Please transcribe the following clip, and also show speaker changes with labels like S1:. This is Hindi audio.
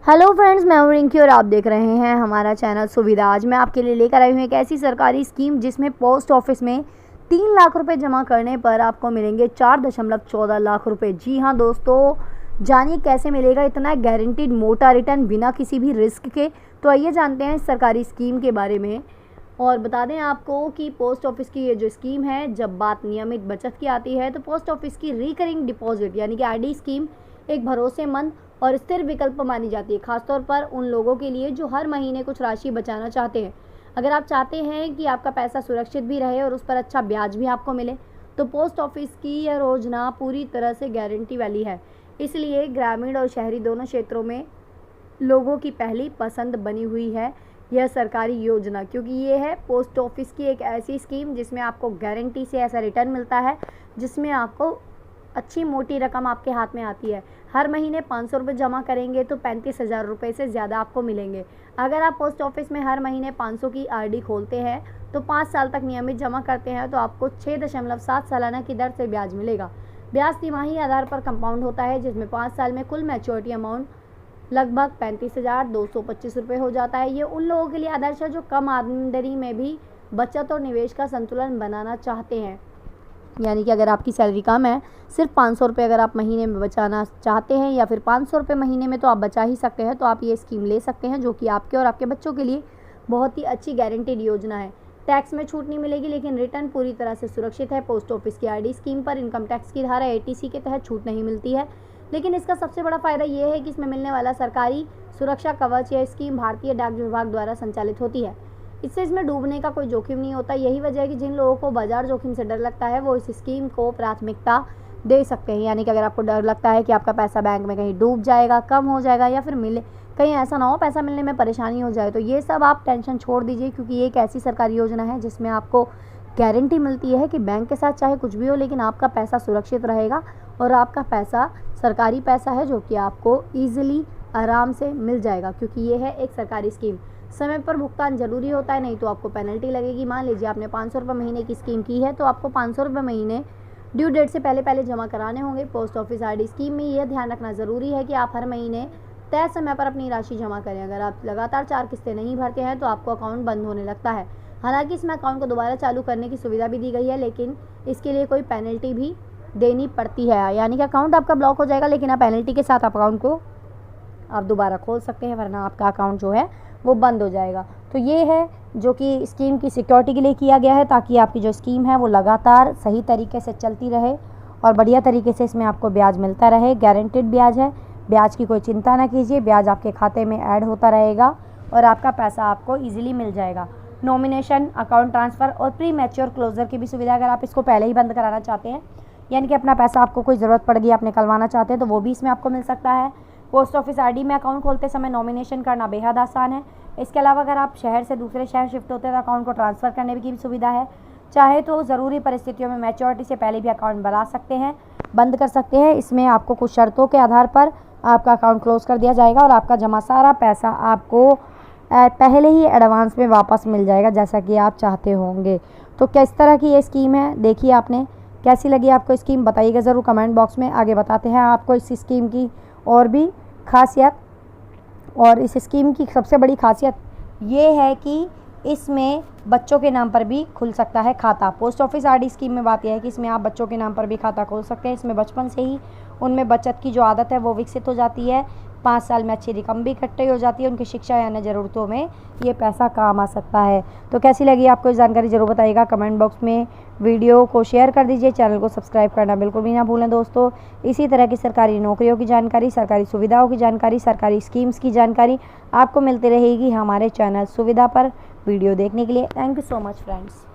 S1: हेलो फ्रेंड्स, मैं हूं रिंकी और आप देख रहे हैं हमारा चैनल सुविधा। आज मैं आपके लिए लेकर आई हूं एक ऐसी सरकारी स्कीम जिसमें पोस्ट ऑफिस में 3 लाख रुपए जमा करने पर आपको मिलेंगे 4.14 लाख रुपए। जी हां दोस्तों, जानिए कैसे मिलेगा इतना गारंटीड मोटा रिटर्न बिना किसी भी रिस्क के। तो आइए जानते हैं इस सरकारी स्कीम के बारे में और बता दें आपको कि पोस्ट ऑफिस की ये जो स्कीम है, जब बात नियमित बचत की आती है तो पोस्ट ऑफिस की रिकरिंग डिपॉजिट यानी कि आरडी स्कीम एक भरोसेमंद और स्थिर विकल्प मानी जाती है, खासतौर पर उन लोगों के लिए जो हर महीने कुछ राशि बचाना चाहते हैं। अगर आप चाहते हैं कि आपका पैसा सुरक्षित भी रहे और उस पर अच्छा ब्याज भी आपको मिले, तो पोस्ट ऑफिस की यह योजना पूरी तरह से गारंटी वाली है। इसलिए ग्रामीण और शहरी दोनों क्षेत्रों में लोगों की पहली पसंद बनी हुई है यह सरकारी योजना, क्योंकि ये है पोस्ट ऑफिस की एक ऐसी स्कीम जिसमें आपको गारंटी से ऐसा रिटर्न मिलता है जिसमें आपको अच्छी मोटी रकम आपके हाथ में आती है। हर महीने 500 रुपये जमा करेंगे तो 35,000 रुपये से ज़्यादा आपको मिलेंगे। अगर आप पोस्ट ऑफिस में हर महीने 500 की आरडी खोलते हैं तो 5 साल तक नियमित जमा करते हैं तो आपको 6.7 सालाना की दर से ब्याज मिलेगा। ब्याज तिमाही आधार पर कंपाउंड होता है, जिसमें 5 साल में कुल मैच्योरिटी अमाउंट लगभग 35,225 रुपये हो जाता है। ये उन लोगों के लिए आदर्श है जो कम आमदनी में भी बचत और निवेश का संतुलन बनाना चाहते हैं। यानी कि अगर आपकी सैलरी कम है, सिर्फ 500 रुपये अगर आप महीने में बचाना चाहते हैं या फिर 500 रुपये महीने में तो आप बचा ही सकते हैं, तो आप ये स्कीम ले सकते हैं, जो कि आपके और आपके बच्चों के लिए बहुत ही अच्छी गारंटीड योजना है। टैक्स में छूट नहीं मिलेगी, लेकिन रिटर्न पूरी तरह से सुरक्षित है। पोस्ट ऑफिस की आरडी स्कीम पर इनकम टैक्स की धारा 80C के तहत छूट नहीं मिलती है, लेकिन इसका सबसे बड़ा फ़ायदा ये है कि इसमें मिलने वाला सरकारी सुरक्षा कवच यह स्कीम भारतीय डाक विभाग द्वारा संचालित होती है। इससे इसमें डूबने का कोई जोखिम नहीं होता। यही वजह है कि जिन लोगों को बाजार जोखिम से डर लगता है वो इस स्कीम को प्राथमिकता दे सकते हैं। यानी कि अगर आपको डर लगता है कि आपका पैसा बैंक में कहीं डूब जाएगा, कम हो जाएगा या फिर मिले कहीं ऐसा ना हो पैसा मिलने में परेशानी हो जाए, तो ये सब आप टेंशन छोड़ दीजिए, क्योंकि ये एक ऐसी सरकारी योजना है जिसमें आपको गारंटी मिलती है कि बैंक के साथ चाहे कुछ भी हो, लेकिन आपका पैसा सुरक्षित रहेगा और आपका पैसा सरकारी पैसा है जो कि आपको ईजिली आराम से मिल जाएगा, क्योंकि ये है एक सरकारी स्कीम। समय पर भुगतान जरूरी होता है, नहीं तो आपको पेनल्टी लगेगी। मान लीजिए आपने 500 रुपये महीने की स्कीम की है तो आपको 500 रुपये महीने ड्यू डेट से पहले जमा कराने होंगे। पोस्ट ऑफिस आरडी स्कीम में यह ध्यान रखना ज़रूरी है कि आप हर महीने तय समय पर अपनी राशि जमा करें। अगर आप लगातार 4 किस्तें नहीं भरते हैं तो आपको अकाउंट बंद होने लगता है। हालांकि इसमें अकाउंट को दोबारा चालू करने की सुविधा भी दी गई है, लेकिन इसके लिए कोई पेनल्टी भी देनी पड़ती है। यानी कि अकाउंट आपका ब्लॉक हो जाएगा, लेकिन आप पेनल्टी के साथ अकाउंट को आप दोबारा खोल सकते हैं, वरना आपका अकाउंट जो है वो बंद हो जाएगा। तो ये है जो कि स्कीम की सिक्योरिटी के लिए किया गया है, ताकि आपकी जो स्कीम है वो लगातार सही तरीके से चलती रहे और बढ़िया तरीके से इसमें आपको ब्याज मिलता रहे। गारंटेड ब्याज है, ब्याज की कोई चिंता ना कीजिए, ब्याज आपके खाते में ऐड होता रहेगा और आपका पैसा आपको ईजिली मिल जाएगा। नॉमिनेशन, अकाउंट ट्रांसफ़र और प्री मैच्योर क्लोजर की भी सुविधा, अगर आप इसको पहले ही बंद कराना चाहते हैं, यानी कि अपना पैसा आपको कोई ज़रूरत पड़ गई आप निकलवाना चाहते हैं, तो वो भी इसमें आपको मिल सकता है। पोस्ट ऑफिस आरडी में अकाउंट खोलते समय नॉमिनेशन करना बेहद आसान है। इसके अलावा अगर आप शहर से दूसरे शहर शिफ्ट होते हैं तो अकाउंट को ट्रांसफ़र करने की भी सुविधा है। चाहे तो ज़रूरी परिस्थितियों में मैच्योरिटी से पहले भी अकाउंट बना सकते हैं, बंद कर सकते हैं। इसमें आपको कुछ शर्तों के आधार पर आपका अकाउंट क्लोज़ कर दिया जाएगा और आपका जमा सारा पैसा आपको पहले ही एडवांस में वापस मिल जाएगा, जैसा कि आप चाहते होंगे। तो किस तरह की ये स्कीम है, देखिए आपने कैसी लगी आपको स्कीम, बताइएगा ज़रूर कमेंट बॉक्स में। आगे बताते हैं आपको इस स्कीम की और भी खासियत। और इस स्कीम की सबसे बड़ी खासियत ये है कि इसमें बच्चों के नाम पर भी खुल सकता है खाता। पोस्ट ऑफिस आरडी स्कीम में बात यह है कि इसमें आप बच्चों के नाम पर भी खाता खोल सकते हैं। इसमें बचपन से ही उनमें बचत की जो आदत है वो विकसित हो जाती है। 5 साल में अच्छी रकम भी इकट्ठी हो जाती है, उनकी शिक्षा या अन्य ज़रूरतों में ये पैसा काम आ सकता है। तो कैसी लगी आपको इस जानकारी ज़रूर बताइएगा कमेंट बॉक्स में। वीडियो को शेयर कर दीजिए, चैनल को सब्सक्राइब करना बिल्कुल भी ना भूलें दोस्तों। इसी तरह की सरकारी नौकरियों की जानकारी, सरकारी सुविधाओं की जानकारी, सरकारी स्कीम्स की जानकारी आपको मिलती रहेगी हमारे चैनल सुविधा पर। वीडियो देखने के लिए thank you so much friends.